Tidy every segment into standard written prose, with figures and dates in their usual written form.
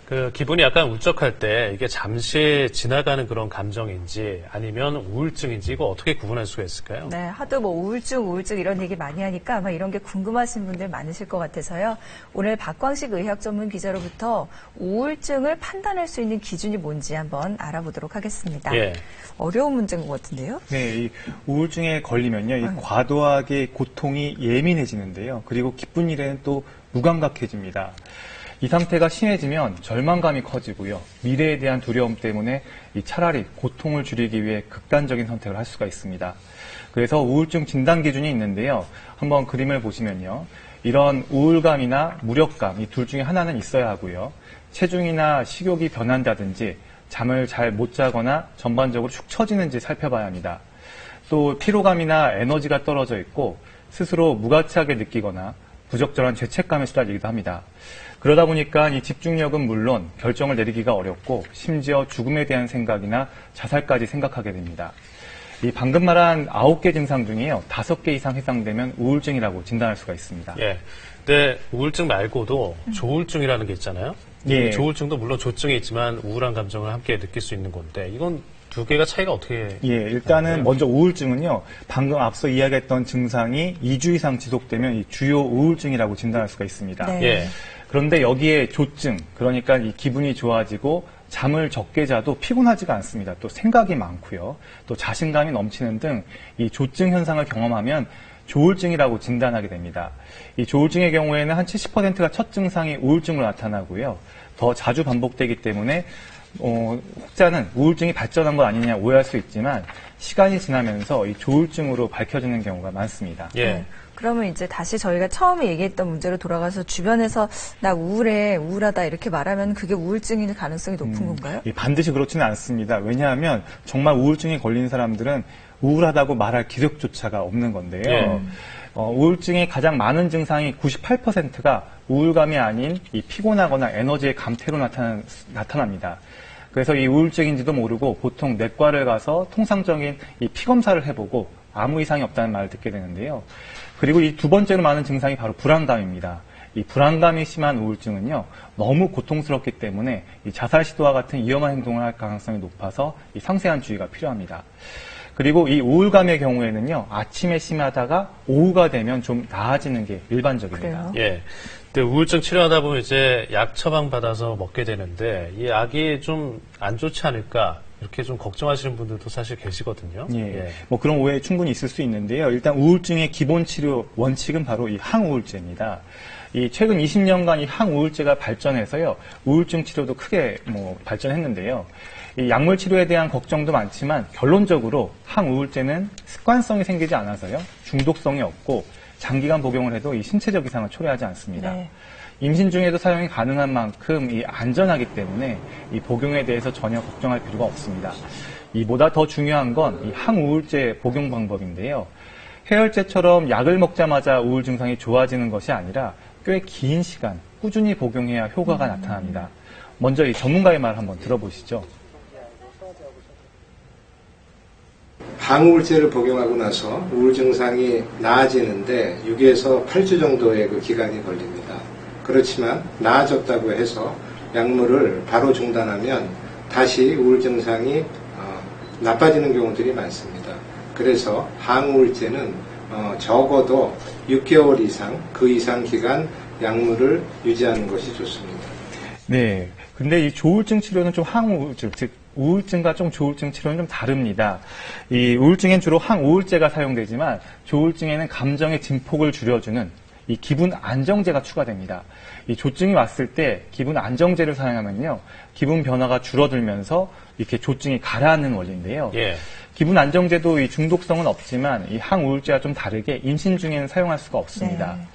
그 기분이 약간 울적할 때 이게 잠시 지나가는 그런 감정인지 아니면 우울증인지 이거 어떻게 구분할 수가 있을까요? 네, 하도 뭐 우울증 이런 얘기 많이 하니까 아마 이런 게 궁금하신 분들 많으실 것 같아서요. 오늘 박광식 의학 전문 기자로부터 우울증을 판단할 수 있는 기준이 뭔지 한번 알아보도록 하겠습니다. 예. 어려운 문제인 것 같은데요? 네, 이 우울증에 걸리면요, 이 과도하게 고통이 예민해지는데요. 그리고 기쁜 일에는 또 무감각해집니다. 이 상태가 심해지면 절망감이 커지고요. 미래에 대한 두려움 때문에 차라리 고통을 줄이기 위해 극단적인 선택을 할 수가 있습니다. 그래서 우울증 진단 기준이 있는데요. 한번 그림을 보시면요. 이런 우울감이나 무력감, 이 둘 중에 하나는 있어야 하고요. 체중이나 식욕이 변한다든지 잠을 잘 못 자거나 전반적으로 축 처지는지 살펴봐야 합니다. 또 피로감이나 에너지가 떨어져 있고 스스로 무가치하게 느끼거나 부적절한 죄책감에 시달리기도 합니다. 그러다 보니까 이 집중력은 물론 결정을 내리기가 어렵고 심지어 죽음에 대한 생각이나 자살까지 생각하게 됩니다. 이 방금 말한 9개 증상 중에요. 5개 이상 해당되면 우울증이라고 진단할 수가 있습니다. 예. 근데 우울증 말고도 조울증이라는 게 있잖아요. 예. 조울증도 물론 조증이 있지만 우울한 감정을 함께 느낄 수 있는 건데 이건 두 개가 차이가 어떻게? 예, 일단은 먼저 우울증은요. 방금 앞서 이야기했던 증상이 2주 이상 지속되면 이 주요 우울증이라고 진단할 수가 있습니다. 네. 예. 그런데 여기에 조증, 그러니까 이 기분이 좋아지고 잠을 적게 자도 피곤하지가 않습니다. 또 생각이 많고요. 또 자신감이 넘치는 등 이 조증 현상을 경험하면 조울증이라고 진단하게 됩니다. 이 조울증의 경우에는 한 70%가 첫 증상이 우울증으로 나타나고요. 더 자주 반복되기 때문에 혹자는 우울증이 발전한 것 아니냐 오해할 수 있지만 시간이 지나면서 이 조울증으로 밝혀지는 경우가 많습니다. 예. 네. 그러면 이제 다시 저희가 처음에 얘기했던 문제로 돌아가서 주변에서 나 우울하다 이렇게 말하면 그게 우울증일 가능성이 높은 건가요? 반드시 그렇지는 않습니다. 왜냐하면 정말 우울증에 걸린 사람들은 우울하다고 말할 기력조차가 없는 건데요. 우울증의 가장 많은 증상이 98%가 우울감이 아닌 이 피곤하거나 에너지의 감퇴로 나타납니다. 그래서 이 우울증인지도 모르고 보통 내과를 가서 통상적인 이 피검사를 해보고 아무 이상이 없다는 말을 듣게 되는데요. 그리고 이 두 번째로 많은 증상이 바로 불안감입니다. 이 불안감이 심한 우울증은요, 너무 고통스럽기 때문에 이 자살 시도와 같은 위험한 행동을 할 가능성이 높아서 이 상세한 주의가 필요합니다. 그리고 이 우울감의 경우에는요, 아침에 심하다가 오후가 되면 좀 나아지는 게 일반적입니다. 그래요? 예. 근데 우울증 치료하다 보면 이제 약 처방 받아서 먹게 되는데 이 약이 좀 안 좋지 않을까 이렇게 좀 걱정하시는 분들도 사실 계시거든요. 예. 뭐 그런 오해 충분히 있을 수 있는데요. 일단 우울증의 기본 치료 원칙은 바로 이 항우울제입니다. 이 최근 20년간 이 항우울제가 발전해서요, 우울증 치료도 크게 발전했는데요. 이 약물 치료에 대한 걱정도 많지만 결론적으로 항우울제는 습관성이 생기지 않아서요, 중독성이 없고 장기간 복용을 해도 이 신체적 이상을 초래하지 않습니다. 네. 임신 중에도 사용이 가능한 만큼 이 안전하기 때문에 이 복용에 대해서 전혀 걱정할 필요가 없습니다. 이보다 더 중요한 건 이 항우울제 복용 방법인데요. 해열제처럼 약을 먹자마자 우울 증상이 좋아지는 것이 아니라 꽤 긴 시간 꾸준히 복용해야 효과가 나타납니다. 먼저 이 전문가의 말 한번 들어보시죠. 항우울제를 복용하고 나서 우울 증상이 나아지는데 6에서 8주 정도의 그 기간이 걸립니다. 그렇지만 나아졌다고 해서 약물을 바로 중단하면 다시 우울 증상이 나빠지는 경우들이 많습니다. 그래서 항우울제는 적어도 6개월 이상, 그 이상 기간 약물을 유지하는 것이 좋습니다. 네. 근데 이 조울증 치료는 좀 항우울증, 즉 우울증과 좀 조울증 치료는 좀 다릅니다. 이 우울증엔 주로 항우울제가 사용되지만 조울증에는 감정의 증폭을 줄여주는 이 기분 안정제가 추가됩니다. 이 조증이 왔을 때 기분 안정제를 사용하면요, 기분 변화가 줄어들면서 이렇게 조증이 가라앉는 원리인데요. 예. 기분 안정제도 이 중독성은 없지만 이 항우울제와 좀 다르게 임신 중에는 사용할 수가 없습니다. 네.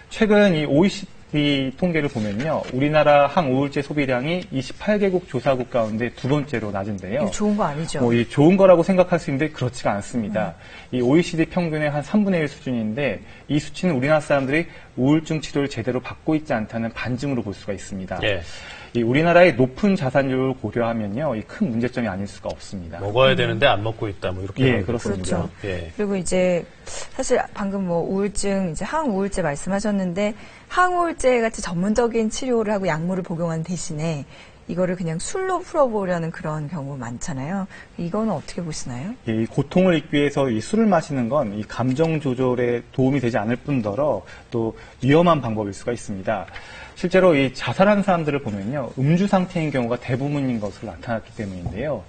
최근 이 OECD 통계를 보면요, 우리나라 항우울제 소비량이 28개국 조사국 가운데 두 번째로 낮은데요. 이거 좋은 거 아니죠? 이 좋은 거라고 생각할 수 있는데 그렇지가 않습니다. 이 OECD 평균의 한 3분의 1 수준인데 이 수치는 우리나라 사람들이 우울증 치료를 제대로 받고 있지 않다는 반증으로 볼 수가 있습니다. 예. 이 우리나라의 높은 자산율을 고려하면요, 이 큰 문제점이 아닐 수가 없습니다. 먹어야 되는데 안 먹고 있다, 뭐 이렇게. 예, 보는 그렇습니다. 거죠. 예. 그리고 이제 사실 방금 뭐 우울증, 이제 항우울제 말씀하셨는데 항우울제 같이 전문적인 치료를 하고 약물을 복용한 대신에 이거를 그냥 술로 풀어보려는 그런 경우 많잖아요. 이거는 어떻게 보시나요? 예, 이 고통을 잊기 위해서 이 술을 마시는 건 이 감정 조절에 도움이 되지 않을 뿐더러 또 위험한 방법일 수가 있습니다. 실제로 이 자살한 사람들을 보면요, 음주 상태인 경우가 대부분인 것으로 나타났기 때문인데요.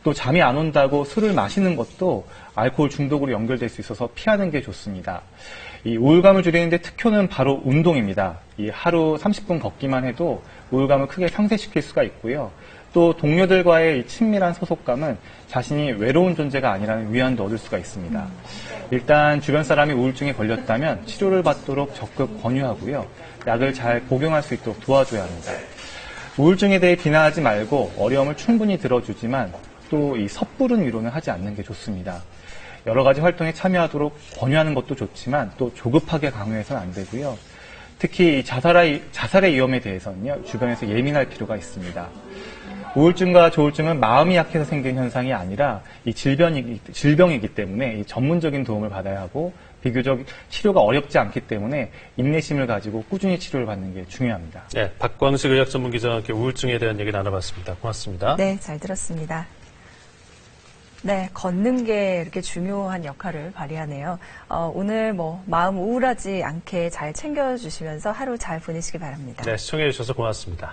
또 잠이 안 온다고 술을 마시는 것도 알코올 중독으로 연결될 수 있어서 피하는 게 좋습니다. 이 우울감을 줄이는데 특효는 바로 운동입니다. 이 하루 30분 걷기만 해도 우울감을 크게 상쇄시킬 수가 있고요. 또 동료들과의 이 친밀한 소속감은 자신이 외로운 존재가 아니라는 위안도 얻을 수가 있습니다. 일단 주변 사람이 우울증에 걸렸다면 치료를 받도록 적극 권유하고요. 약을 잘 복용할 수 있도록 도와줘야 합니다. 우울증에 대해 비난하지 말고 어려움을 충분히 들어주지만 또 이 섣부른 위로는 하지 않는 게 좋습니다. 여러 가지 활동에 참여하도록 권유하는 것도 좋지만 또 조급하게 강요해서는 안 되고요. 특히 자살의 위험에 대해서는요, 주변에서 예민할 필요가 있습니다. 우울증과 조울증은 마음이 약해서 생긴 현상이 아니라 이 질병이기 때문에 이 전문적인 도움을 받아야 하고 비교적 치료가 어렵지 않기 때문에 인내심을 가지고 꾸준히 치료를 받는 게 중요합니다. 네, 박광식 의학 전문 기자와 함께 우울증에 대한 얘기 나눠봤습니다. 고맙습니다. 네, 잘 들었습니다. 네, 걷는 게 이렇게 중요한 역할을 발휘하네요. 오늘 뭐 마음 우울하지 않게 잘 챙겨주시면서 하루 잘 보내시기 바랍니다. 네, 시청해주셔서 고맙습니다.